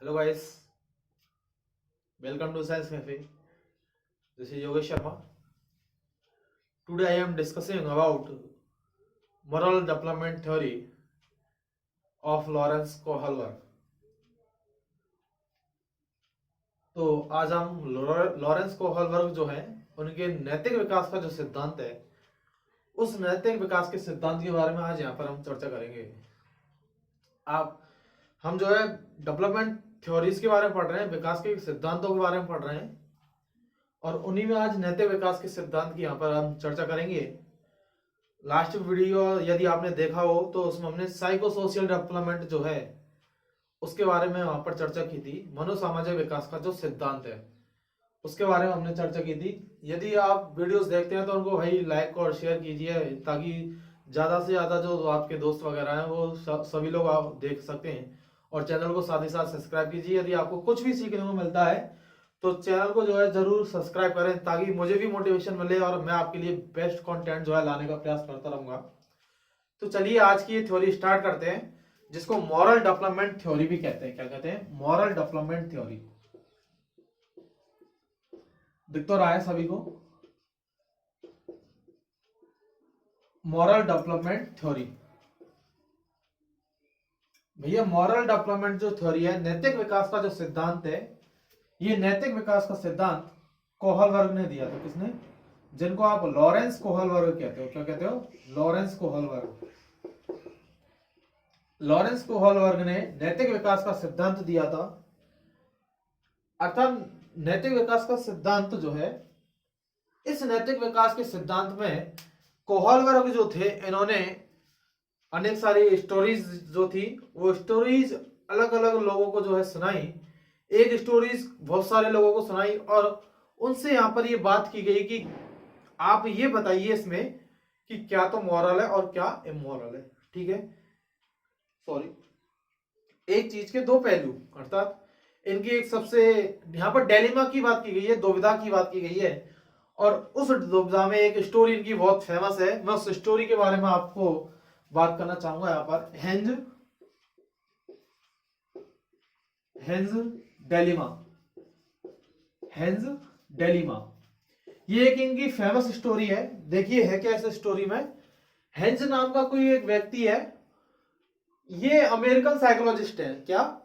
Hello guys, welcome to Science Cafe. This is Yogesh Sharma. Today I am discussing about moral development theory of Lawrence Kohlberg. तो आज हम Lawrence Kohlberg जो है उनके नैतिक विकास का जो सिद्धांत है उस नैतिक विकास के सिद्धांत के बारे में आज यहाँ पर हम चर्चा करेंगे। हम जो है डेवलपमेंट थ्योरीज के बारे में पढ़ रहे हैं, विकास के सिद्धांतों के बारे में पढ़ रहे हैं और उन्हीं में आज नैतिक विकास के सिद्धांत की यहाँ पर हम चर्चा करेंगे। लास्ट वीडियो यदि आपने देखा हो तो उसमें हमने साइको सोशल डेवलपमेंट जो है उसके बारे में वहां पर चर्चा की थी। मनोसामाजिक विकास का जो सिद्धांत है उसके बारे में हमने चर्चा की थी। यदि आप वीडियोस देखते हैं तो उनको भाई लाइक और शेयर कीजिए ताकि ज्यादा से ज्यादा जो आपके दोस्त वगैरह हैं वो सभी लोग आप देख सकते हैं और चैनल को साथ ही साथ सब्सक्राइब कीजिए। यदि आपको कुछ भी सीखने को मिलता है तो चैनल को जो है जरूर सब्सक्राइब करें ताकि मुझे भी मोटिवेशन मिले और मैं आपके लिए बेस्ट कंटेंट जो है लाने का प्रयास करता रहूंगा। तो चलिए आज की ये थ्योरी स्टार्ट करते हैं जिसको मॉरल डेवलपमेंट थ्योरी भी कहते हैं। क्या कहते हैं? Moral development theory. दिख तो रहा है सभी को? Moral development theory. भैया मॉरल डेवलपमेंट जो थ्योरी है, नैतिक विकास का जो सिद्धांत है, ये नैतिक विकास का सिद्धांत कोहलबर्ग ने दिया था। किसने? जिनको आप लॉरेंस कोहलबर्ग कहते हो। क्या कहते हो? Lawrence Kohlberg. लॉरेंस कोहलबर्ग ने नैतिक विकास का सिद्धांत दिया था। अर्थात नैतिक विकास का सिद्धांत जो है, इस नैतिक विकास के सिद्धांत में कोहलबर्ग जो थे इन्होंने अनेक सारी स्टोरीज जो थी वो स्टोरीज अलग अलग लोगों को जो है सुनाई। एक स्टोरीज बहुत सारे लोगों को सुनाई और उनसे यहाँ पर ये बात की गई कि आप ये बताइए इसमें कि क्या तो मॉरल है और क्या इमोरल है। ठीक है, सॉरी, एक चीज के दो पहलू, अर्थात इनकी एक सबसे यहाँ पर डेलिमा की बात की गई है, दुविधा की बात की गई है और उस दुविधा में एक स्टोरी इनकी बहुत फेमस है। मैं उस स्टोरी के बारे में आपको बात करना चाहूंगा। यहाँ पर हेंज डेलिमा। हेंज डेलिमा ये एक इनकी फेमस स्टोरी है। देखिए है क्या इस स्टोरी में? हेंज नाम का कोई एक व्यक्ति है, ये अमेरिकन साइकोलॉजिस्ट है। क्या?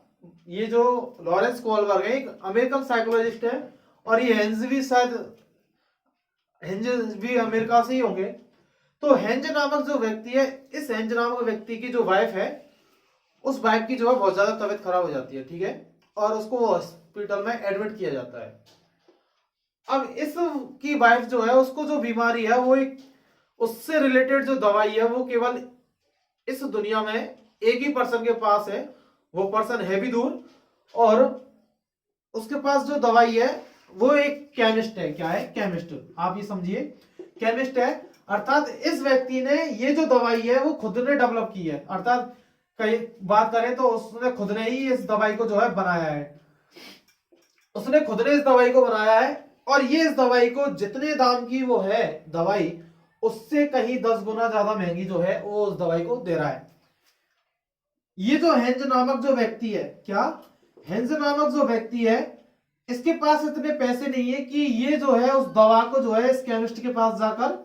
ये जो लॉरेंस कोहलबर्ग है एक अमेरिकन साइकोलॉजिस्ट है और ये हेंज भी अमेरिका से ही होंगे। तो हेंज नामक जो व्यक्ति है, इस हेंज नामक व्यक्ति की जो वाइफ है, उस वाइफ की जो है बहुत ज्यादा तबीयत खराब हो जाती है। ठीक है, और उसको हॉस्पिटल में एडमिट किया जाता है। अब इस की वाइफ जो है उसको जो बीमारी है वो एक उससे रिलेटेड जो दवाई है वो केवल इस दुनिया में एक ही पर्सन के पास है। वो पर्सन है भी दूर और उसके पास जो दवाई है वो एक केमिस्ट है। क्या है? केमिस्ट। आप ये समझिए, केमिस्ट है। अर्थात इस व्यक्ति ने ये जो दवाई है वो खुद ने डेवलप की है। अर्थात कई बात करें तो उसने खुद ने ही इस दवाई को जो है बनाया है। उसने खुद ने इस दवाई को बनाया है और ये इस दवाई को जितने दाम की वो है दवाई, उससे कहीं 10 गुना ज्यादा महंगी जो है वो उस दवाई को दे रहा है। ये जो हेंज नामक जो व्यक्ति है, क्या? हेंज नामक जो व्यक्ति है इसके पास इतने पैसे नहीं है कि ये जो है उस दवा को जो है इस केमिस्ट के पास जाकर,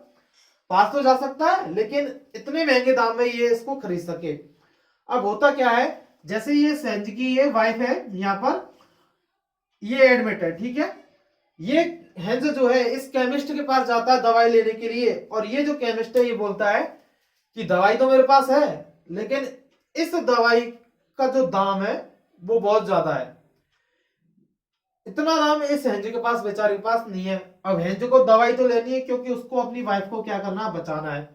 पास तो जा सकता है लेकिन इतने महंगे दाम में ये इसको खरीद सके। अब होता क्या है, जैसे ये हेंज की ये वाइफ है यहां पर, ये एडमिट है। ठीक है, ये हेंज जो है इस केमिस्ट के पास जाता है दवाई लेने के लिए और ये जो केमिस्ट है ये बोलता है कि दवाई तो मेरे पास है लेकिन इस दवाई का जो दाम है वो बहुत ज्यादा है। इतना दाम इस हेंज के पास, बेचारे के पास नहीं है। अब हेंज को दवाई तो लेनी है क्योंकि उसको अपनी वाइफ को क्या करना है? बचाना है।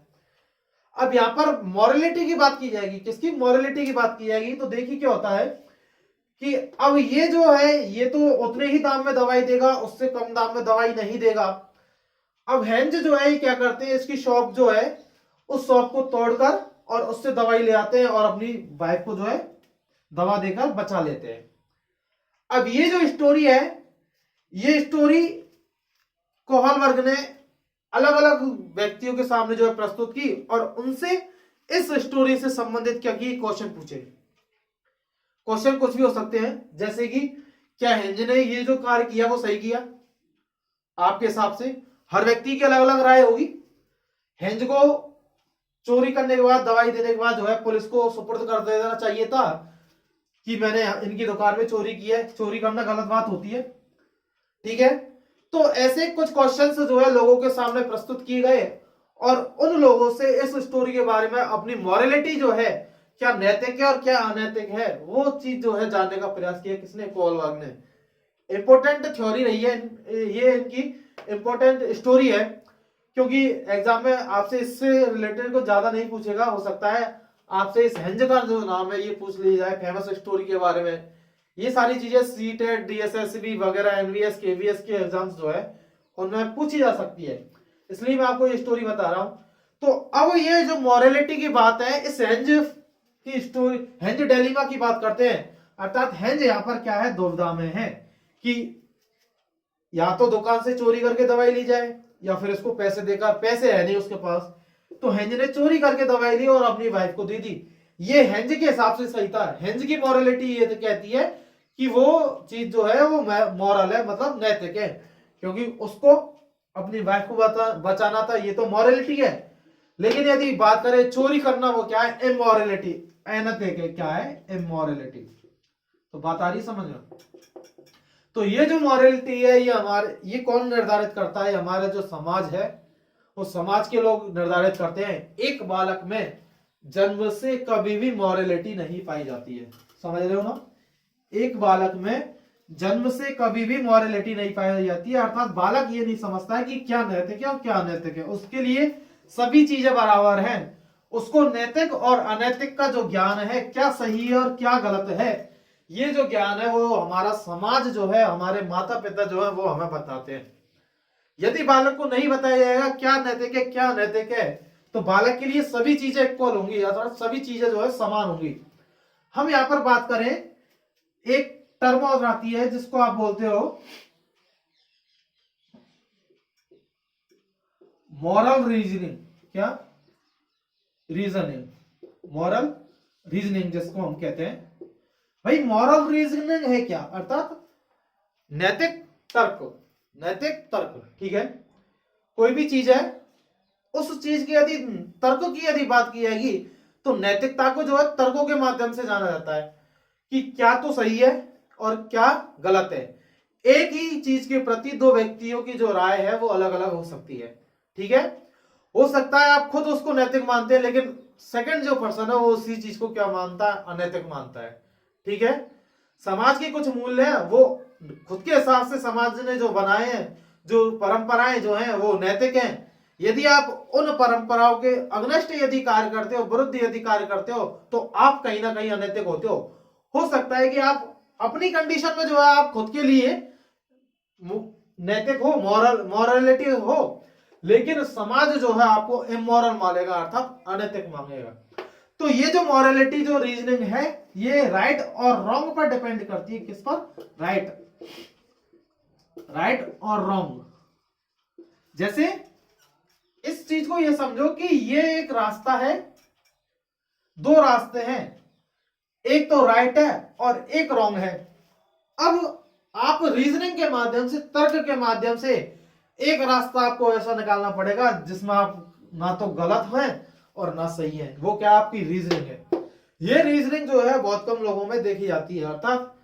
अब यहां पर मॉरलिटी की बात की जाएगी। किसकी मॉरलिटी की बात की जाएगी? तो देखिए क्या होता है कि अब ये जो है ये तो उतने ही दाम में दवाई देगा, उससे कम दाम में दवाई नहीं देगा। अब हेंज जो है ये क्या करते हैं, इसकी शॉप जो है उस शॉप को तोड़कर और उससे दवाई ले आते हैं और अपनी वाइफ को जो है दवा देकर बचा लेते हैं। अब ये जो स्टोरी है, ये स्टोरी कोहलबर्ग ने अलग अलग व्यक्तियों के सामने जो है प्रस्तुत की और उनसे इस स्टोरी से संबंधित क्या की क्वेश्चन पूछे। क्वेश्चन कुछ भी हो सकते हैं, जैसे कि क्या हेंज ने ये जो कार्य किया वो सही किया? आपके हिसाब से हर व्यक्ति की अलग अलग राय होगी। हेंज को चोरी करने के बाद, दवाई देने के बाद जो है पुलिस को सुपुर्द कर देना चाहिए था कि मैंने इनकी दुकान में चोरी की है। चोरी करना गलत बात होती है, ठीक है। तो ऐसे कुछ क्वेश्चंस जो है लोगों के सामने प्रस्तुत किए गए और उन लोगों से इस स्टोरी के बारे में अपनी मॉरलिटी जो है, क्या नैतिक है और क्या अनैतिक है, वो चीज जो है जानने का प्रयास किया। किसने? पॉल वाग ने। इंपॉर्टेंट थ्योरी रही है ये, इनकी इंपॉर्टेंट स्टोरी है, क्योंकि एग्जाम में आपसे इससे रिलेटेड को ज्यादा नहीं पूछेगा। हो सकता है आपसे इस हेंज का जो नाम है ये पूछ लिया जाए, फेमस स्टोरी के बारे में। ये सारी चीजें सीटेट, डीएसएसबी वगैरह, एनवीएस, केवीएस के एग्जाम्स जो है उनमें पूछी जा सकती है, इसलिए मैं आपको ये स्टोरी बता रहा हूं। तो अब ये जो मॉरलिटी की बात है, इस हेंज की स्टोरी, हेंज डिलेमा की बात करते हैं। अर्थात हेंज यहाँ पर क्या है, दुविधा में है कि या तो दुकान से चोरी करके दवाई ली जाए या फिर इसको पैसे देकर, पैसे है नहीं उसके पास, तो हेंज ने चोरी करके दवाई ली और अपनी वाइफ को दे दी। ये हेंज के हिसाब से सही था। हेंज की मॉरलिटी ये तो कहती है कि वो चीज जो है वो मॉरल है, मतलब नैतिक है, क्योंकि उसको अपनी वाइफ को बचाना था, ये तो मॉरलिटी है। लेकिन यदि बात करें चोरी करना, वो क्या है? इमोरलिटी, अनैतिक है। क्या है? इमोरलिटी। तो बात आ रही समझ में? तो ये जो मॉरलिटी है ये कौन निर्धारित करता है? हमारा जो समाज है, वो समाज के लोग निर्धारित करते हैं। एक बालक में जन्म से कभी भी मॉरलिटी नहीं पाई जाती है, समझ रहे हो ना? एक बालक में जन्म से कभी भी मॉरलिटी नहीं पाई जाती है, अर्थात बालक ये नहीं समझता है कि क्या नैतिक है और क्या अनैतिक है। उसके लिए सभी चीजें बराबर हैं। उसको नैतिक और अनैतिक का जो ज्ञान है, क्या सही है और क्या गलत है, ये जो ज्ञान है वो हमारा समाज जो है, हमारे माता पिता जो है वो हमें बताते हैं। यदि बालक को नहीं बताया जाएगा क्या नैतिक है क्या अनैतिक है, तो बालक के लिए सभी चीजें इक्वल होंगी, अर्थात सभी चीजें जो है समान होंगी। हम यहां पर बात करें, एक टर्म और आती है जिसको आप बोलते हो मॉरल रीजनिंग। क्या? रीजनिंग, मॉरल रीजनिंग जिसको हम कहते हैं। भाई मॉरल रीजनिंग है क्या? अर्थात नैतिक तर्क, नैतिक तर्क, ठीक है। कोई भी चीज है, उस चीज की यदि तर्क की यदि बात की जाएगी, तो नैतिकता को जो है तर्कों के माध्यम से जाना जाता है कि क्या तो सही है और क्या गलत है। एक ही चीज के प्रति दो व्यक्तियों की जो राय है वो अलग अलग हो सकती है, ठीक है। हो सकता है आप खुद उसको नैतिक मानते हैं, लेकिन सेकंड जो पर्सन है वो उसी चीज को क्या मानता है? अनैतिक मानता है, ठीक है। समाज के कुछ मूल्य हैं, वो खुद के हिसाब से समाज ने जो बनाए हैं, जो परंपराएं जो हैं वो नैतिक हैं। यदि आप उन परंपराओं के अग्निष्ट यदि कार्य करते हो, विरुद्ध यदि कार्य करते हो, तो आप कहीं ना कहीं अनैतिक होते हो। हो सकता है कि आप अपनी कंडीशन में जो है आप खुद के लिए नैतिक हो, मॉरलिटी हो, लेकिन समाज जो है आपको इमोरल मानेगा, अर्थात अनैतिक मांगेगा। तो ये जो मॉरलिटी जो रीजनिंग है, ये राइट और रॉन्ग पर डिपेंड करती है। किस पर? राइट, राइट और रॉन्ग। जैसे इस चीज को ये समझो कि ये एक रास्ता है, दो रास्ते हैं, एक तो राइट है और एक रॉन्ग है। अब आप रीजनिंग के माध्यम से, तर्क के माध्यम से एक रास्ता आपको ऐसा निकालना पड़ेगा जिसमें आप ना तो गलत हैं और ना सही है। वो क्या? आपकी रीजनिंग है। ये रीजनिंग जो है बहुत कम लोगों में देखी जाती है। अर्थात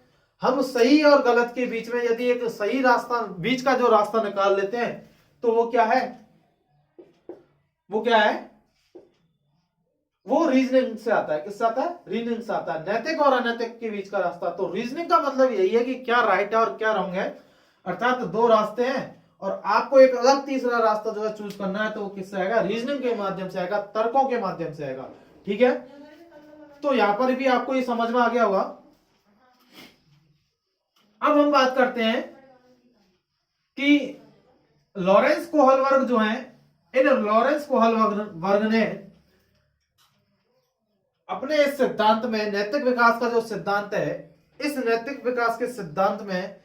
हम सही और गलत के बीच में यदि एक सही रास्ता, बीच का जो रास्ता निकाल लेते हैं, तो वो क्या है? वो क्या है? वो रीजनिंग से आता है। किससे आता है? रीजनिंग से आता है। नैतिक और अनैतिक के बीच का रास्ता। तो रीजनिंग का मतलब यही है कि क्या राइट है और क्या रॉन्ग है, अर्थात दो रास्ते हैं और आपको एक अलग तीसरा रास्ता जो है चूज करना है, तो वो किससे आएगा? रीजनिंग के माध्यम से आएगा, तर्कों के माध्यम से आएगा, ठीक है। तो यहां पर भी आपको ये समझ में आ गया होगा। अब हम बात करते हैं कि लॉरेंस कोहल वर्ग जो है, इन लॉरेंस कोहल वर्ग ने अपने इस सिद्धांत में, नैतिक विकास का जो सिद्धांत है, इस नैतिक विकास के सिद्धांत में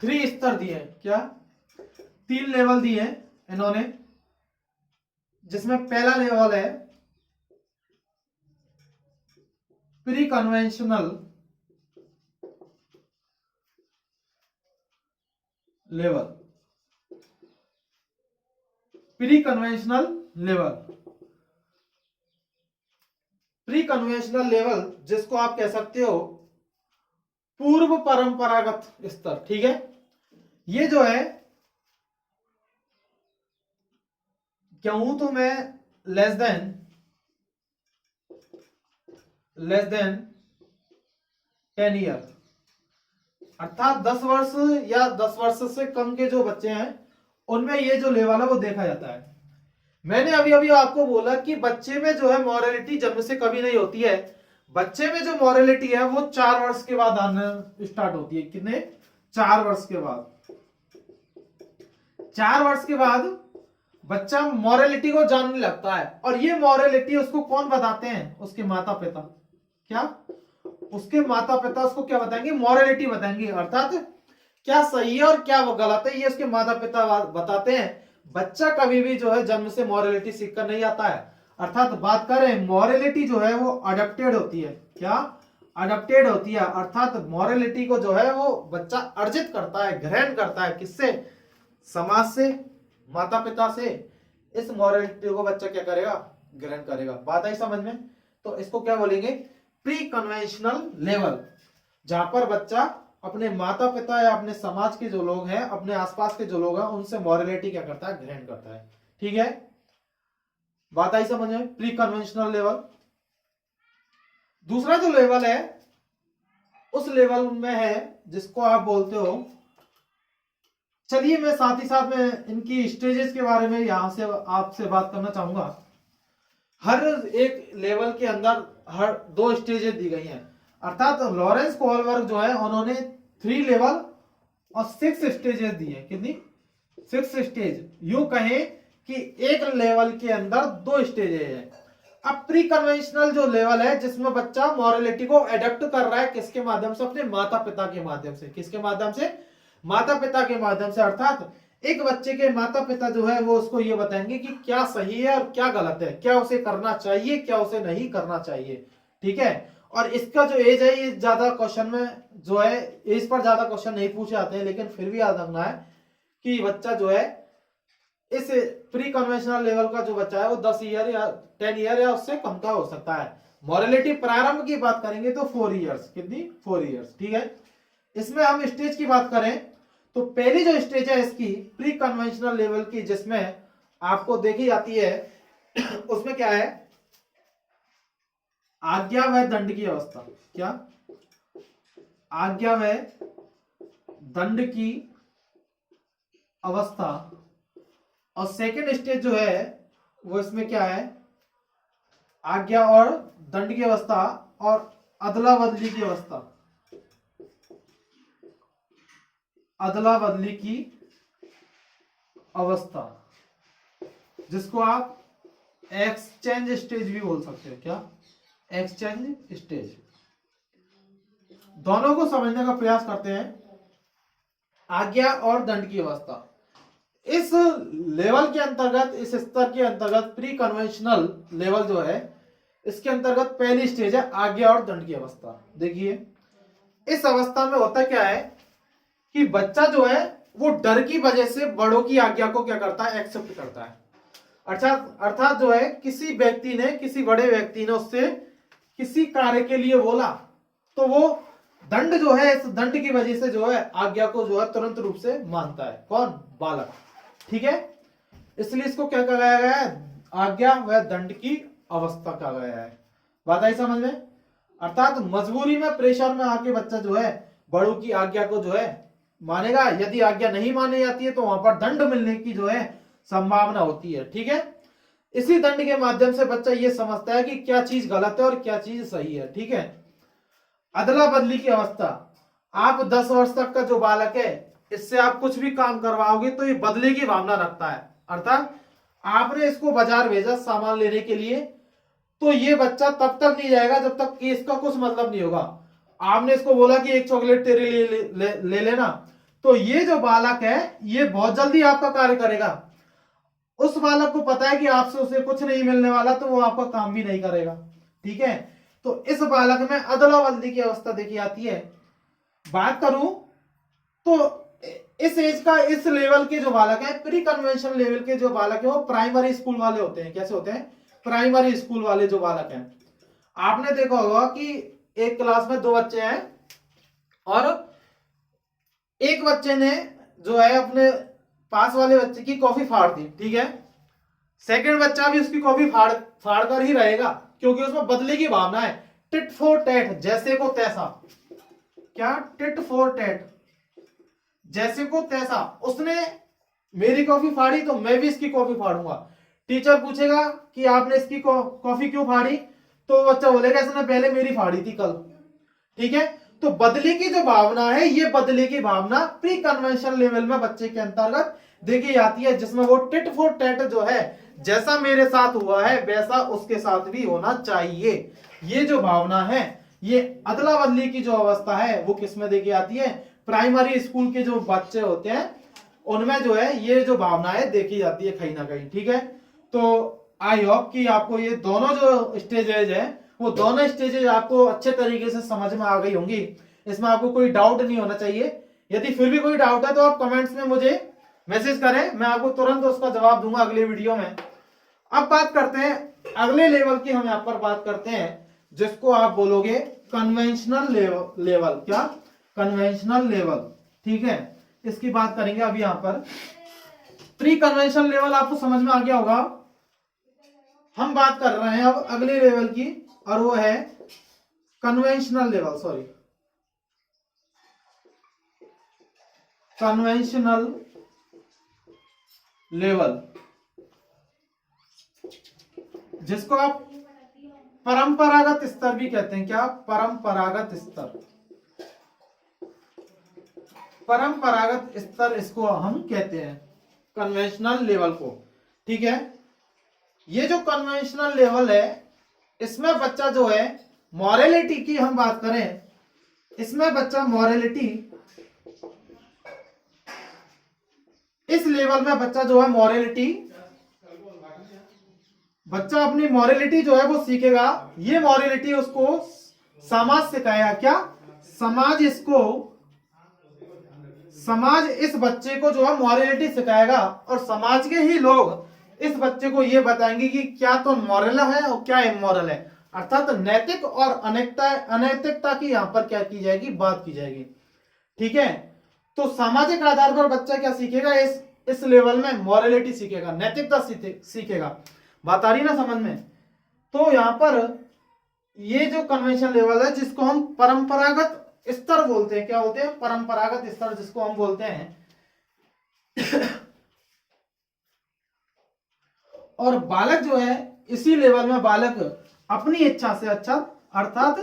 3 स्तर दिए हैं। क्या? 3 लेवल दिए हैं इन्होंने, जिसमें पहला लेवल है pre conventional level, pre conventional level, pre conventional level जिसको आप कह सकते हो पूर्व परंपरागत स्तर, ठीक है। ये जो है, कहूं तो मैं लेस देन 10 ईयर, अर्थात 10 वर्ष या 10 वर्ष से कम के जो बच्चे हैं उनमें ये जो लेवल है वो देखा जाता है। मैंने अभी अभी आपको बोला कि बच्चे में जो है मॉरलिटी जन्म से कभी नहीं होती है। बच्चे में जो मॉरलिटी है वो 4 वर्ष के बाद आना स्टार्ट होती है। कितने? 4 वर्ष के बाद। 4 वर्ष के बाद बच्चा मॉरलिटी को जानने लगता है, और ये मॉरलिटी उसको कौन बताते हैं? उसके माता पिता। क्या? उसके माता पिता उसको क्या बताएंगे? मॉरलिटी बताएंगे, अर्थात क्या सही है और क्या वो गलत है ये उसके माता पिता बताते हैं। बच्चा कभी भी जो है जन्म से मॉरलिटी सीखकर नहीं आता है। अर्थात बात करें मॉरलिटी जो है वो अडॉप्टेड होती है। क्या? अडॉप्टेड होती है, अर्थात मॉरलिटी को जो है वो बच्चा अर्जित करता है, ग्रहण करता है। किससे? समाज से, माता पिता से। इस मॉरलिटी को बच्चा क्या करेगा? ग्रहण करेगा। बात आई समझ में? तो इसको क्या बोलेंगे? प्री कन्वेंशनल लेवल, जहां पर बच्चा अपने माता पिता या अपने समाज के जो लोग हैं, अपने आसपास के जो लोग हैं, उनसे मॉरलिटी क्या करता है? ग्रहण करता है। ठीक है, बात आई समझ में? Pre conventional level. दूसरा जो लेवल है उस लेवल में है जिसको आप बोलते हो, चलिए मैं साथ ही साथ में इनकी स्टेजेस के बारे में यहां से आपसे बात करना चाहूंगा। हर एक लेवल के अंदर हर 2 स्टेजेस दी गई हैं, अर्थात लॉरेंस कोहलबर्ग जो है उन्होंने 3 लेवल और 6 स्टेजेस दी है। कितनी? 6 स्टेज। यूं कहें कि एक लेवल के अंदर 2 स्टेज है। अब प्री कन्वेंशनल जो लेवल है जिसमें बच्चा मॉरलिटी को एडप्ट कर रहा है, किसके माध्यम से? अपने माता पिता के माध्यम से। किसके माध्यम से? माता पिता के माध्यम से। अर्थात एक बच्चे के माता पिता जो है वो उसको ये बताएंगे कि क्या सही है और क्या गलत है, क्या उसे करना चाहिए, क्या उसे नहीं करना चाहिए। ठीक है, और इसका जो एज है ये ज्यादा क्वेश्चन में जो है एज पर ज्यादा क्वेश्चन नहीं पूछे जाते हैं, लेकिन फिर भी याद रखना है कि बच्चा जो है इस प्री कन्वेंशनल लेवल का जो बच्चा है वो 10 ईयर या 10 ईयर या उससे कम का हो सकता है। मॉरलिटी प्रारंभ की बात करेंगे तो 4 ईयर्स। कितनी? 4 ईयर्स। ठीक है, इसमें हम स्टेज की बात करें तो पहली जो स्टेज है इसकी प्री कन्वेंशनल लेवल की, जिसमें आपको देखी जाती है उसमें क्या है? आज्ञा व दंड की अवस्था। क्या? आज्ञा व दंड की अवस्था। और सेकेंड स्टेज जो है वो इसमें क्या है? आज्ञा और दंड की अवस्था और अदला बदली की अवस्था। अदला बदली की अवस्था, जिसको आप एक्सचेंज स्टेज भी बोल सकते हो। क्या? Exchange stage. दोनों को समझने का प्रयास करते हैं। आज्ञा और दंड की अवस्था, इस लेवल के अंतर्गत, इस स्तर के अंतर्गत प्री कन्वेंशनल लेवल जो है इसके अंतर्गत पहली स्टेज है आज्ञा और दंड की अवस्था। देखिए इस अवस्था में होता क्या है कि बच्चा जो है वो डर की वजह से बड़ों की आज्ञा को क्या करता है? एक्सेप्ट करता है। अर्थात जो है किसी व्यक्ति ने, किसी बड़े व्यक्ति ने उससे किसी कार्य के लिए बोला तो वो दंड जो है, इस दंड की वजह से जो है आज्ञा को जो है तुरंत रूप से मानता है। कौन? बालक। ठीक है, इसलिए इसको क्या कहा गया है? आज्ञा व दंड की अवस्था कहा गया है। बात आई समझ में? अर्थात मजबूरी में, प्रेशर में आके बच्चा जो है बड़ों की आज्ञा को जो है मानेगा। यदि आज्ञा नहीं मानी जाती है तो वहां पर दंड मिलने की जो है संभावना होती है। ठीक है, इसी दंड के माध्यम से बच्चा ये समझता है कि क्या चीज गलत है और क्या चीज सही है। ठीक है, अदला बदली की अवस्था। आप 10 वर्ष तक का जो बालक है इससे आप कुछ भी काम करवाओगे तो ये बदले की भावना रखता है। अर्थात आपने इसको बाजार भेजा सामान लेने के लिए, तो ये बच्चा तब तक नहीं जाएगा जब तक कि इसका कुछ मतलब नहीं होगा। आपने इसको बोला कि एक चॉकलेट तेरे लिए ले लेना, तो ये जो बालक है ये बहुत जल्दी आपका कार्य करेगा। उस बालक को पता है कि आपसे उसे कुछ नहीं मिलने वाला, तो वो आपका काम भी नहीं करेगा। ठीक है, तो इस बालक में अदला बदली की अवस्था देखी जाती है। बात करूं तो इस एज का इस लेवल के जो बालक है, प्री कन्वेंशन लेवल के जो बालक है, वो प्राइमरी स्कूल वाले होते हैं। कैसे होते हैं? प्राइमरी स्कूल वाले जो बालक हैं। आपने देखा होगा कि एक क्लास में दो बच्चे हैं और एक बच्चे ने जो है अपने पास वाले बच्चे की कॉफी फाड़ दी, ठीक है। सेकंड बच्चा भी उसकी कॉफी फाड़ कर ही रहेगा, क्योंकि उसमें बदले की भावना है। टिट फॉर टैट, जैसे को तैसा। क्या? टिट फॉर टैट, जैसे को तैसा। उसने मेरी कॉफी फाड़ी तो मैं भी इसकी कॉफी फाड़ूंगा। टीचर पूछेगा कि आपने इसकी कॉफी क्यों फाड़ी, तो बच्चा बोलेगा इसने पहले मेरी फाड़ी थी कल, ठीक है। तो बदले की जो भावना है, ये बदले की भावना प्री कन्वेंशन लेवल में बच्चे के अंतर्गत देखी जाती है, जिसमें वो टिट फॉर टैट जो है, जैसा मेरे साथ हुआ है वैसा उसके साथ भी होना चाहिए, ये जो भावना है, ये अदला बदली की जो अवस्था है वो किसमें देखी जाती है? प्राइमरी स्कूल के जो बच्चे होते हैं उनमें जो है ये जो भावना है देखी जाती है कहीं ना कहीं, ठीक है। तो आई होप कि आपको ये दोनों जो स्टेजेज है, वो दोनों स्टेजेज आपको अच्छे तरीके से समझ में आ गई होंगी। इसमें आपको कोई डाउट नहीं होना चाहिए। यदि फिर भी कोई डाउट है तो आप कमेंट्स में मुझे मैसेज करें, मैं आपको तुरंत उसका जवाब दूंगा अगले वीडियो में। अब बात करते हैं अगले लेवल की, हम यहाँ पर बात करते हैं जिसको आप बोलोगे कन्वेंशनल लेवल। क्या? कन्वेंशनल लेवल, ठीक है। इसकी बात करेंगे अभी यहाँ पर। प्री कन्वेंशन लेवल आपको समझ में आ गया होगा। हम बात कर रहे हैं अब अगले लेवल की, और वो है conventional level, sorry conventional level, जिसको आप परंपरागत स्तर भी कहते हैं। क्या? परंपरागत स्तर, परंपरागत स्तर इसको हम कहते हैं, कन्वेंशनल लेवल को, ठीक है। ये जो कन्वेंशनल लेवल है, इसमें बच्चा जो है मॉरलिटी की हम बात करें, इसमें बच्चा मॉरलिटी, इस लेवल में बच्चा जो है मॉरलिटी, बच्चा अपनी मॉरलिटी जो है वो सीखेगा। ये मॉरलिटी उसको समाज सिखाएगा। क्या? समाज इसको, समाज इस बच्चे को जो है मॉरलिटी सिखाएगा, और समाज के ही लोग इस बच्चे को ये बताएंगे कि क्या तो मॉरल है और क्या इमोरल है, अर्थात नैतिक और अनैतिकता की यहाँ पर क्या की जाएगी? बात की जाएगी, ठीक है। तो सामाजिक आधार पर बच्चा क्या सीखेगा? इस लेवल में मॉरलिटी सीखेगा, नैतिकता सीखेगा। बात आ रही ना समझ में? तो यहाँ पर ये जो कन्वेंशन लेवल है, जिसको हम परंपरागत स्तर बोलते हैं। क्या बोलते हैं? परंपरागत स्तर, जिसको हम बोलते हैं। और बालक जो है इसी लेवल में बालक अपनी इच्छा से, अच्छा अर्थात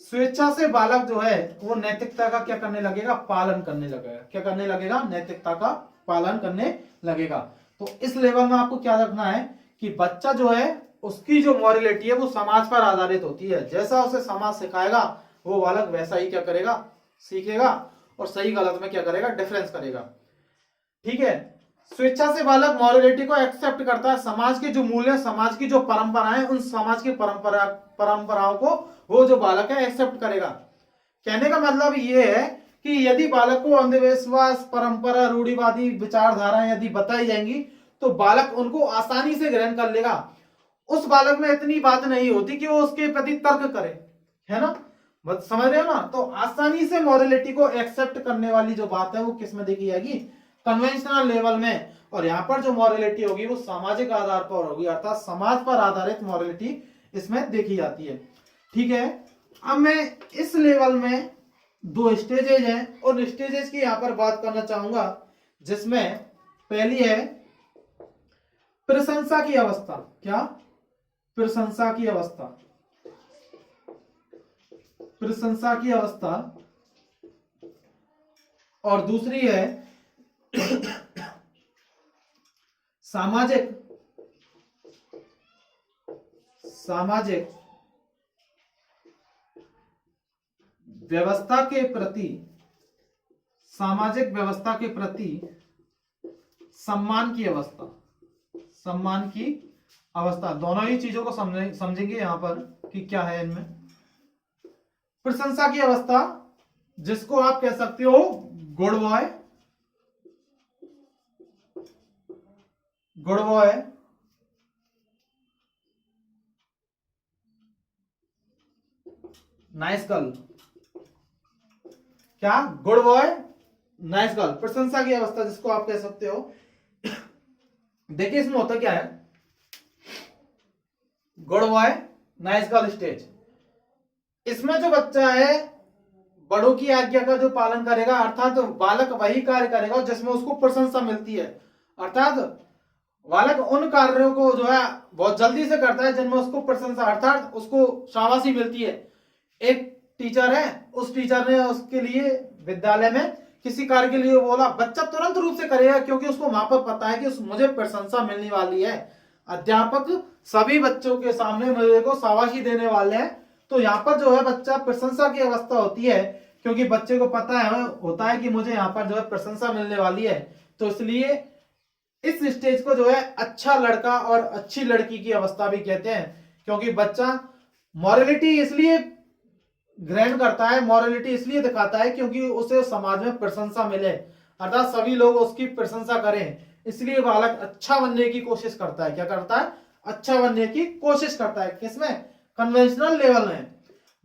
स्वेच्छा से बालक जो है वो नैतिकता का क्या करने लगेगा? पालन करने लगेगा। क्या करने लगेगा? नैतिकता का पालन करने लगेगा। तो इस लेवल में आपको क्या रखना है कि बच्चा जो है उसकी जो मॉरलिटी है वो समाज पर आधारित होती है। जैसा उसे समाज सिखाएगा वो बालक वैसा ही क्या करेगा? सीखेगा, और सही गलत में क्या करेगा? डिफरेंस करेगा, ठीक है। स्वेच्छा से बालक मॉरलिटी को एक्सेप्ट करता है। समाज के जो मूल्य, समाज की जो परंपराएं, उन समाज की परंपराओं को वो जो बालक है एक्सेप्ट करेगा। कहने का मतलब ये है कि यदि बालक को अंधविश्वास, परंपरा, रूढ़िवादी विचारधाराएं यदि बताई जाएंगी तो बालक उनको आसानी से ग्रहण कर लेगा। उस बालक में इतनी बात नहीं होती कि वो उसके प्रति तर्क करे, है ना? समझ रहे हो ना? तो आसानी से मॉरलिटी को एक्सेप्ट करने वाली जो बात है वो किसमें देखी जाएगी? कन्वेंशनल लेवल में। और यहाँ पर जो मॉरलिटी होगी वो सामाजिक आधार पर होगी, अर्थात समाज पर आधारित मॉरलिटी इसमें देखी जाती है, ठीक है। अब मैं इस लेवल में दो स्टेजेज हैं, और स्टेजेज की यहाँ पर बात करना चाहूंगा, जिसमें पहली है प्रशंसा की अवस्था। क्या? प्रशंसा की अवस्था, प्रशंसा की अवस्था। और दूसरी है सामाजिक व्यवस्था के प्रति, सामाजिक व्यवस्था के प्रति सम्मान की अवस्था, सम्मान की अवस्था, दोनों ही चीजों को समझेंगे यहां पर कि क्या है इनमें। प्रशंसा की अवस्था जिसको आप कह सकते हो good boy, good boy, nice girl, क्या गुड बॉय नाइस गर्ल, प्रशंसा की अवस्था जिसको आप कह सकते हो। देखिए इसमें होता क्या है, good boy nice girl stage, इसमें जो बच्चा है बड़ों की आज्ञा का जो पालन करेगा, अर्थात बालक वही कार्य करेगा जिसमें उसको प्रशंसा मिलती है, अर्थात बालक उन कार्यों को जो है बहुत जल्दी से करता है जिनमें उसको प्रशंसा अर्थात उसको शाबाशी मिलती है। एक टीचर है, उस टीचर ने उसके लिए विद्यालय में किसी कार्य के लिए बोला, बच्चा तुरंत रूप से करेगा क्योंकि उसको वहां पर पता है कि मुझे प्रशंसा मिलने वाली है, अध्यापक सभी बच्चों के सामने मुझे को शाबाशी देने वाले हैं। तो यहाँ पर जो है बच्चा प्रशंसा की अवस्था होती है क्योंकि बच्चे को पता है होता है कि मुझे यहाँ पर जो है प्रशंसा मिलने वाली है। तो इसलिए इस स्टेज को जो है अच्छा लड़का और अच्छी लड़की की अवस्था भी कहते हैं, क्योंकि बच्चा मॉरलिटी इसलिए ग्रहण करता है, मॉरलिटी इसलिए दिखाता है क्योंकि उसे समाज में प्रशंसा मिले, अर्थात सभी लोग उसकी प्रशंसा करें, इसलिए बालक अच्छा बनने की कोशिश करता है। क्या करता है? अच्छा बनने की कोशिश करता है। किसमें? कन्वेंशनल लेवल में।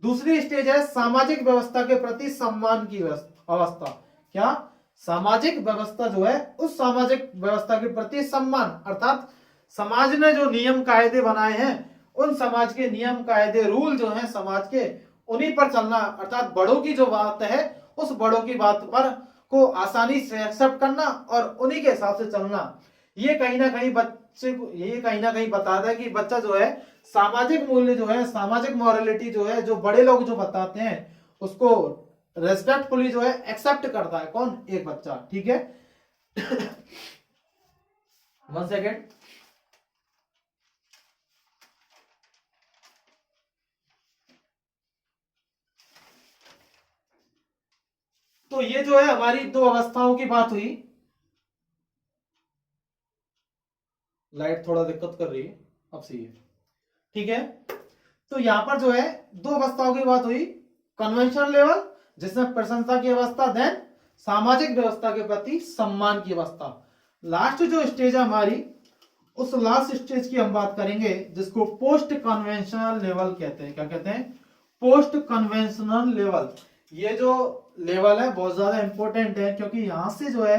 दूसरी स्टेज है सामाजिक व्यवस्था के प्रति सम्मान की अवस्था। क्या? सामाजिक व्यवस्था जो है उस सामाजिक व्यवस्था के प्रति सम्मान, अर्थात समाज ने जो नियम कायदे बनाए हैं उन समाज के नियम कायदे रूल जो हैं समाज के, उन्हीं पर चलना, अर्थात बड़ों की जो बात है उस बड़ों की बात पर को आसानी से एक्सेप्ट करना और उन्हीं के हिसाब से चलना। ये कहीं ना कहीं बच्चे को ये कहीं ना कहीं बताता है कि बच्चा जो है सामाजिक मूल्य जो है, सामाजिक मॉरलिटी जो है, जो बड़े लोग जो बताते हैं उसको रेस्पेक्टफुली जो है एक्सेप्ट करता है। कौन? एक बच्चा। ठीक है। 1 सेकेंड। तो ये जो है हमारी दो अवस्थाओं की बात हुई। लाइट थोड़ा दिक्कत कर रही है, अब सही है। ठीक है। तो यहां पर जो है दो अवस्थाओं की बात हुई, कन्वेंशनल लेवल जिसमें प्रशंसा की अवस्था, देन सामाजिक व्यवस्था के प्रति सम्मान की अवस्था। लास्ट जो स्टेज है हमारी, उस लास्ट स्टेज की हम बात करेंगे जिसको पोस्ट कन्वेंशनल लेवल कहते हैं। क्या कहते हैं? Post conventional level. ये जो लेवल है बहुत ज्यादा इंपॉर्टेंट है क्योंकि यहां से जो है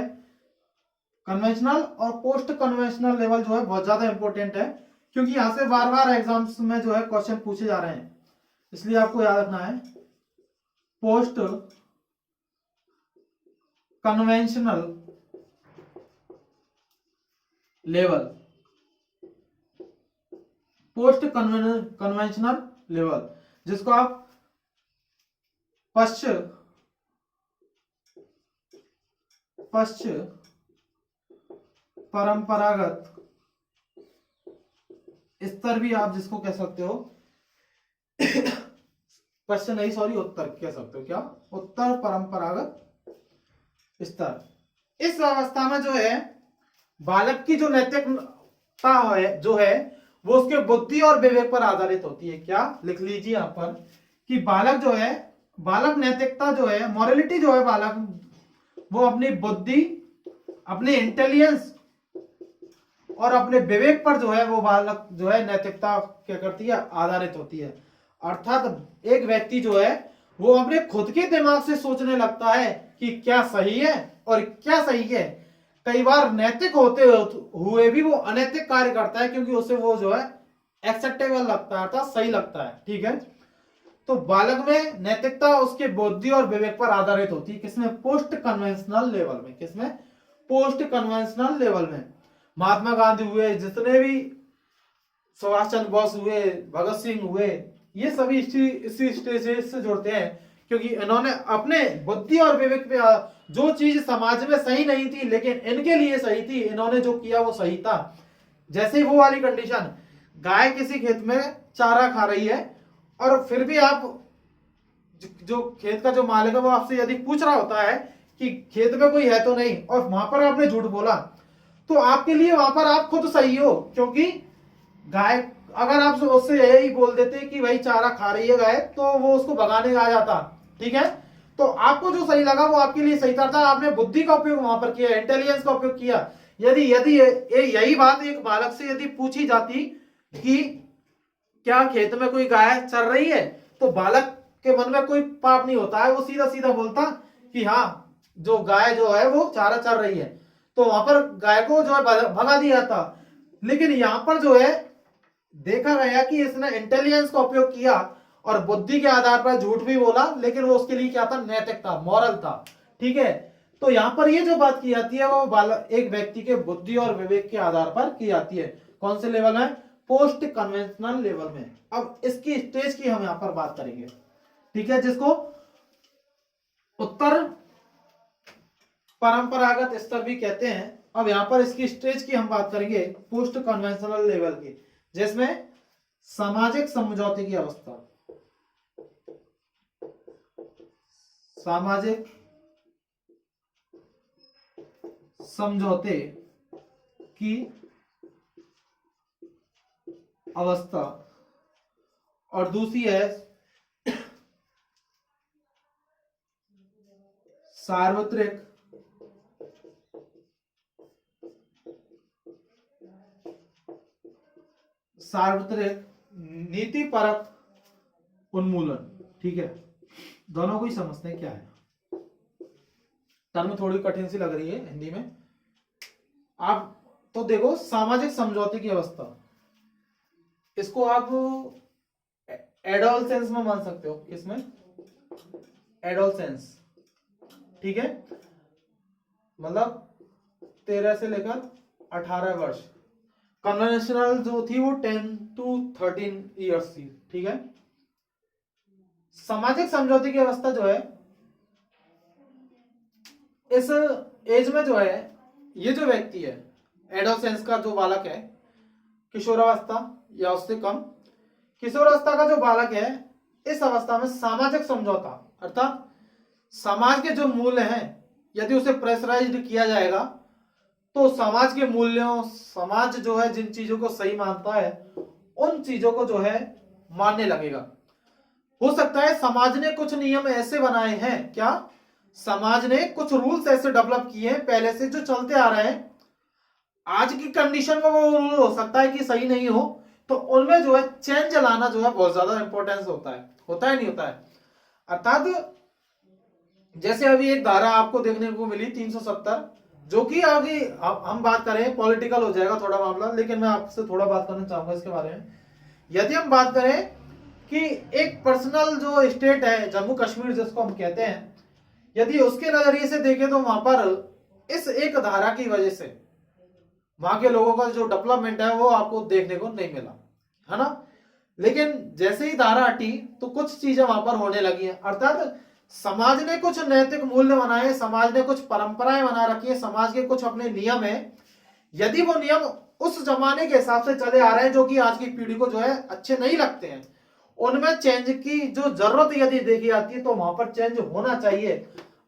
कन्वेंशनल और पोस्ट कन्वेंशनल लेवल जो है बहुत ज्यादा इंपॉर्टेंट है क्योंकि यहां से बार बार एग्जाम्स में जो है क्वेश्चन पूछे जा रहे हैं, इसलिए आपको याद रखना है post conventional level, post conventional level जिसको आप पश्च परंपरागत स्तर भी आप जिसको कह सकते हो, पश्चिम नहीं सॉरी उत्तर कह सकते हो। क्या? उत्तर परंपरागत स्तर। इस अवस्था में जो है बालक की जो नैतिकता है जो है वो उसके बुद्धि और विवेक पर आधारित होती है। क्या? लिख लीजिए यहां पर कि बालक जो है, बालक नैतिकता जो है, मॉरलिटी जो है, बालक वो अपनी बुद्धि, अपने इंटेलिजेंस और अपने विवेक पर जो है वो बालक जो है नैतिकता क्या करती है? आधारित होती है। अर्थात एक व्यक्ति जो है वो अपने खुद के दिमाग से सोचने लगता है कि क्या सही है और क्या सही है। कई बार नैतिक होते हुए भी वो अनैतिक कार्य करता है क्योंकि उसे वो जो है एक्सेप्टेबल लगता है, अर्थात सही लगता है। ठीक है। तो बालक में नैतिकता उसके बुद्धि और विवेक पर आधारित होती है। किसमें? पोस्ट कन्वेंशनल लेवल में। किसमें? पोस्ट कन्वेंशनल लेवल में। महात्मा गांधी हुए, जितने भी सुभाष चंद्र बोस हुए, भगत सिंह हुए, ये सभी इसी स्टेज से जुड़ते हैं क्योंकि इन्होंने अपने बुद्धि और विवेक पे जो चीज समाज में सही नहीं थी लेकिन इनके लिए सही थी, इन्होंने जो किया वो सही था। जैसे ही वो वाली कंडीशन, गाय किसी खेत में चारा खा रही है और फिर भी आप जो खेत का जो मालिक है वो आपसे यदि पूछ रहा होता है कि खेत में कोई है तो नहीं, और वहां पर आपने झूठ बोला, तो आपके लिए वहां पर आप खुद सही हो क्योंकि गाय, अगर आप उससे यही बोल देते कि भाई चारा खा रही है गाय, तो वो उसको भगाने आ जाता, ठीक है। तो आपको जो सही लगा वो आपके लिए सही था, आपने बुद्धि का उपयोग वहां पर किया, इंटेलिजेंस का उपयोग किया। यदि यदि यही बात एक बालक से यदि पूछी जाती कि क्या खेत में कोई गाय चर रही है, तो बालक के मन में कोई पाप नहीं होता है, वो सीधा सीधा बोलता कि हाँ, जो गाय जो है वो चारा चर रही है, तो वहां पर गाय को जो है भगा दिया था। लेकिन यहां पर जो है देखा गया कि इसने इंटेलिजेंस का उपयोग किया और बुद्धि के आधार पर झूठ भी बोला, लेकिन वो उसके लिए क्या था, नैतिक था, मॉरल था, ठीक है। तो यहां पर ये जो बात की जाती है वो एक व्यक्ति के बुद्धि और विवेक के आधार पर की जाती है। कौन से लेवल में, पोस्ट कन्वेंशनल लेवल में। अब इसकी स्टेज की हम यहां पर बात करेंगे, ठीक है, जिसको उत्तर परंपरागत स्तर भी कहते हैं। अब यहां पर इसकी स्टेज की हम बात करेंगे पोस्ट कन्वेंशनल लेवल की, जिसमें सामाजिक समझौते की अवस्था, सामाजिक समझौते की अवस्था, और दूसरी है सार्वत्रिक नीति परक उन्मूलन, ठीक है। दोनों को ही समझते हैं क्या है, टर्म थोड़ी कठिन सी लग रही है हिंदी में। आप तो देखो, सामाजिक समझौते की अवस्था, इसको आप एडोलसेंस में मान सकते हो, किसमें, एडोलसेंस, ठीक है, मतलब 13 से लेकर 18 वर्ष। कन्वेंशनल जो थी वो 10 to 13 ईयर्स थी, ठीक है। सामाजिक समझौते की अवस्था जो है, इस एज में जो है ये जो व्यक्ति है, एडोलसेंस का जो बालक है, किशोरावस्था या उससे कम, किशोरावस्था का जो बालक है, इस अवस्था में सामाजिक समझौता अर्थात समाज के जो मूल्य हैं, यदि उसे प्रेशराइज्ड किया जाएगा तो समाज के मूल्यों, समाज जो है जिन चीजों को सही मानता है उन चीजों को जो है मानने लगेगा। हो सकता है समाज ने कुछ नियम ऐसे बनाए हैं, क्या, समाज ने कुछ रूल्स ऐसे डेवलप किए हैं पहले से जो चलते आ रहे हैं, आज की कंडीशन में वो रूल हो सकता है कि सही नहीं हो, तो उनमें जो है चेंज लाना जो है बहुत ज्यादा इंपॉर्टेंस होता है नहीं होता है। अर्थात जैसे अभी एक धारा आपको देखने को मिली 370, जो कि आगे हम बात करें पॉलिटिकल हो जाएगा थोड़ा मामला, लेकिन मैं आपसे थोड़ा बात करना चाहूंगा इसके बारे में। यदि हम बात करें कि एक पर्सनल जो स्टेट है जम्मू कश्मीर जिसको हम कहते हैं, यदि उसके नजरिए से देखें तो वहां पर इस एक धारा की वजह से वहां के लोगों का जो डेवलपमेंट है वो आपको देखने को नहीं मिला, है ना। लेकिन जैसे ही धारा हटी तो कुछ चीजें वहां पर होने लगी हैं, अर्थात समाज ने कुछ नैतिक मूल्य बनाए, समाज ने कुछ परंपराएं बना रखी है, समाज के कुछ अपने नियम है। यदि वो नियम उस जमाने के हिसाब से चले आ रहे हैं जो कि आज की पीढ़ी को जो है अच्छे नहीं लगते हैं, उनमें चेंज की जो जरूरत यदि देखी जाती है तो वहां पर चेंज होना चाहिए।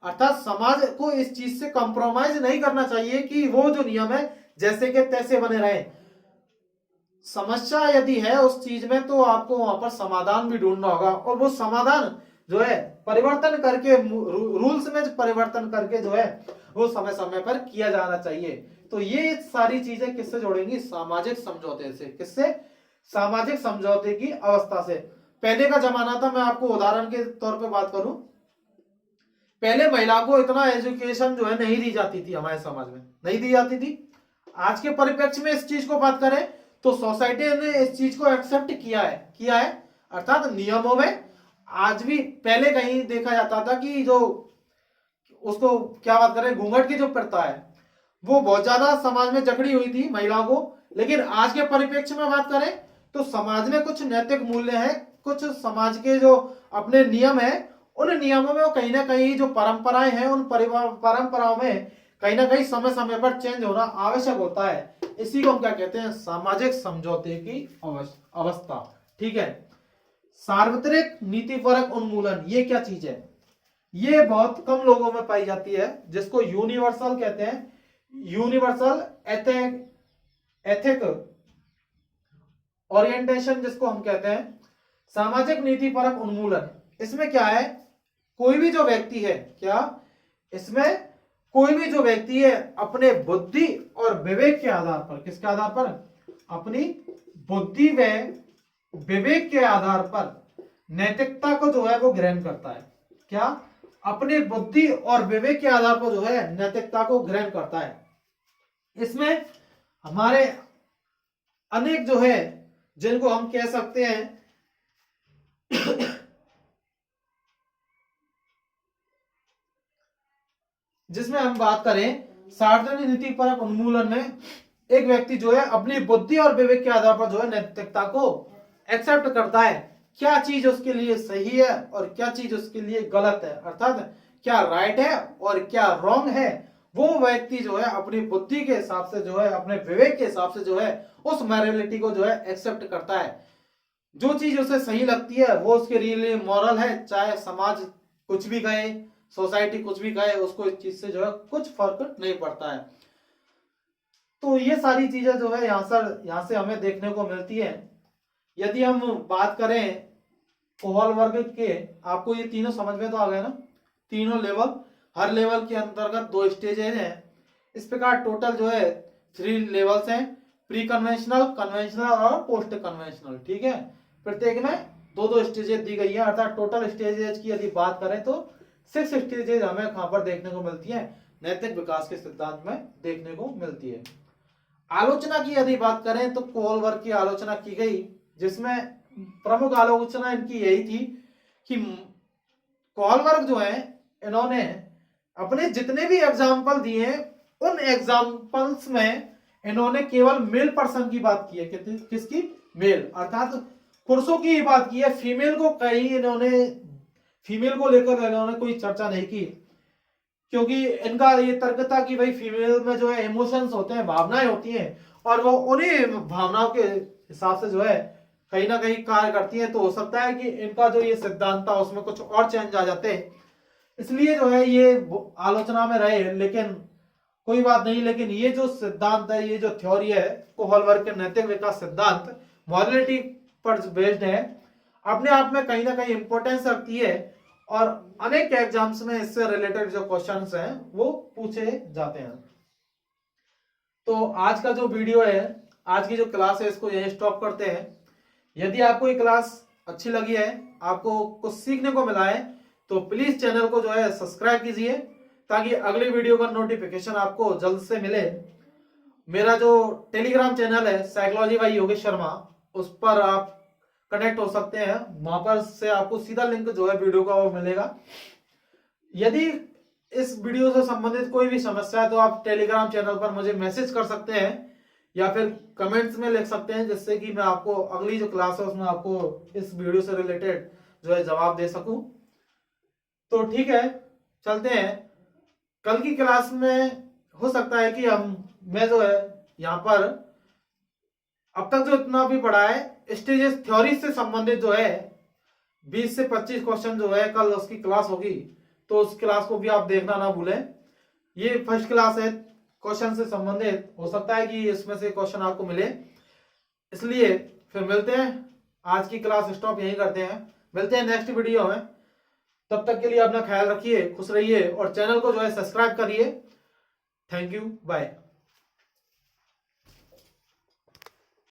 अर्थात समाज को इस चीज से कॉम्प्रोमाइज नहीं करना चाहिए कि वो जो नियम है जैसे के तैसे बने रहे। समस्या यदि है उस चीज में तो आपको वहां पर समाधान भी ढूंढना होगा, और वो समाधान जो है परिवर्तन करके, रूल्स में परिवर्तन करके जो है वो समय समय पर किया जाना चाहिए। तो ये सारी चीजें किससे जोड़ेंगी, सामाजिक समझौते से। किससे, सामाजिक समझौते की अवस्था से। पहले का जमाना था, मैं आपको उदाहरण के तौर पे बात करूं, पहले महिला को इतना एजुकेशन जो है नहीं दी जाती थी, हमारे समाज में नहीं दी जाती थी। आज के परिप्रेक्ष्य में इस चीज को बात करें तो सोसाइटी ने इस चीज को एक्सेप्ट किया है अर्थात नियमों में आज भी, पहले कहीं देखा जाता था कि जो उसको क्या बात करें, घूंघट की जो प्रथा है वो बहुत ज्यादा समाज में जकड़ी हुई थी महिलाओं को। लेकिन आज के परिप्रेक्ष्य में बात करें तो समाज में कुछ नैतिक मूल्य है, कुछ समाज के जो अपने नियम है, उन नियमों में कहीं ना कहीं जो परंपराएं हैं, उन परंपराओं में कहीं ना कहीं समय समय पर चेंज होना आवश्यक होता है। इसी को हम क्या कहते हैं, सामाजिक समझौते की अवस्था, ठीक है। सार्वत्रिक नीतिपरक उन्मूलन, ये क्या चीज है, ये बहुत कम लोगों में पाई जाती है, जिसको यूनिवर्सल कहते हैं, यूनिवर्सल एथिक ओरिएंटेशन जिसको हम कहते हैं, सामाजिक नीति परक उन्मूलन। इसमें क्या है, कोई भी जो व्यक्ति है, क्या इसमें कोई भी जो व्यक्ति है अपने बुद्धि और विवेक के आधार पर, किसके आधार पर, अपनी बुद्धि व विवेक के आधार पर नैतिकता को जो है वो ग्रहण करता है। क्या, अपने बुद्धि और विवेक के आधार पर जो है नैतिकता को ग्रहण करता है। इसमें हमारे अनेक जो है जिनको हम कह सकते हैं जिसमें हम बात करें सार्वजनिक नीति परक उन्मूलन में, एक व्यक्ति जो है अपनी बुद्धि और विवेक के आधार पर जो है नैतिकता को एक्सेप्ट करता है, क्या चीज उसके लिए सही है और क्या चीज उसके लिए गलत है, अर्थात क्या राइट है और क्या रॉन्ग है, वो व्यक्ति जो है अपनी बुद्धि के हिसाब से जो है, अपने विवेक के हिसाब से जो है उस मॉरलिटी को जो है एक्सेप्ट करता है। जो चीज उसे सही लगती है वो उसके लिए मॉरल है, चाहे समाज कुछ भी कहे, सोसाइटी कुछ भी कहे, उसको इस चीज से जो है कुछ फर्क नहीं पड़ता है। तो ये सारी चीजें जो है यहाँ से हमें देखने को मिलती है। यदि हम बात करें कोहल वर्ग के, आपको ये तीनों समझ में तो आ गए ना, तीनों लेवल, हर लेवल के अंतर्गत 2 स्टेजेज हैं। इस प्रकार टोटल जो है 3 लेवल्स हैं, प्री कन्वेंशनल, कन्वेंशनल और पोस्ट कन्वेंशनल। ठीक है, प्रत्येक में 2-2 स्टेजेज दी गई है, अर्थात टोटल स्टेजेज की यदि बात करें तो 6 स्टेजेज हमें यहाँ पर देखने को मिलती है, नैतिक विकास के सिद्धांत में देखने को मिलती है। आलोचना की यदि बात करें तो कोहल वर्ग की आलोचना की गई, जिसमें प्रमुख आलोचना इनकी यही थी कि कोहल वर्ग जो है इन्होंने अपने जितने भी एग्जाम्पल दिए उन एग्जाम्पल्स में इन्होंने केवल मेल पर्सन की बात की है। किसकी, मेल, अर्थात पुरुषों की ही बात की है। फीमेल को कहीं इन्होंने, फीमेल को लेकर इन्होंने कोई चर्चा नहीं की, क्योंकि इनका ये तर्क था कि भाई फीमेल में जो है इमोशंस होते हैं, भावनाएं होती हैं, और वो उन्हीं भावनाओं के हिसाब से जो है कहीं ना कहीं कार्य करती है। तो हो सकता है कि इनका जो ये सिद्धांत था उसमें कुछ और चेंज आ जाते हैं, इसलिए जो है ये आलोचना में रहे। लेकिन कोई बात नहीं, लेकिन ये जो सिद्धांत है, ये जो थ्योरी है कोहल वर्ग के नैतिक विकास सिद्धांत, मॉरलिटी पर बेस्ड है, अपने आप में कहीं ना कहीं इंपॉर्टेंस रखती है, और अनेक एग्जाम्स में इससे रिलेटेड जो क्वेश्चंस हैं वो पूछे जाते हैं। तो आज का जो वीडियो है, आज की जो क्लास है, इसको यहीं स्टॉप करते हैं। यदि आपको ये क्लास अच्छी लगी है, आपको कुछ सीखने को मिला है, तो प्लीज चैनल को जो है सब्सक्राइब कीजिए, ताकि अगली वीडियो का नोटिफिकेशन आपको जल्द से मिले। मेरा जो टेलीग्राम चैनल है साइकोलॉजी बाय योगेश शर्मा, उस पर आप कनेक्ट हो सकते हैं, वहां पर से आपको सीधा लिंक जो है वीडियो का वो मिलेगा। यदि इस वीडियो से संबंधित कोई भी समस्या है तो आप टेलीग्राम चैनल पर मुझे मैसेज कर सकते हैं, या फिर कमेंट्स में लिख सकते हैं, जिससे कि मैं आपको अगली जो क्लास है उसमें आपको इस वीडियो से रिलेटेड जो है जवाब दे सकूं। तो ठीक है, चलते हैं। कल की क्लास में हो सकता है कि मैं जो है यहाँ पर अब तक जो इतना भी पढ़ा है स्टेजेस थ्योरी से संबंधित जो है 20 से 25 क्वेश्चन जो है कल उसकी क्लास होगी, तो उस क्लास को भी आप देखना ना भूलें। ये फर्स्ट क्लास है क्वेश्चन से संबंधित, हो सकता है कि इसमें से क्वेश्चन आपको मिले, इसलिए फिर मिलते हैं। आज की क्लास स्टॉप यहीं करते हैं, मिलते हैं नेक्स्ट वीडियो में। तब तक के लिए अपना ख्याल रखिए, खुश रहिए, और चैनल को जो है सब्सक्राइब करिए। Thank you, bye.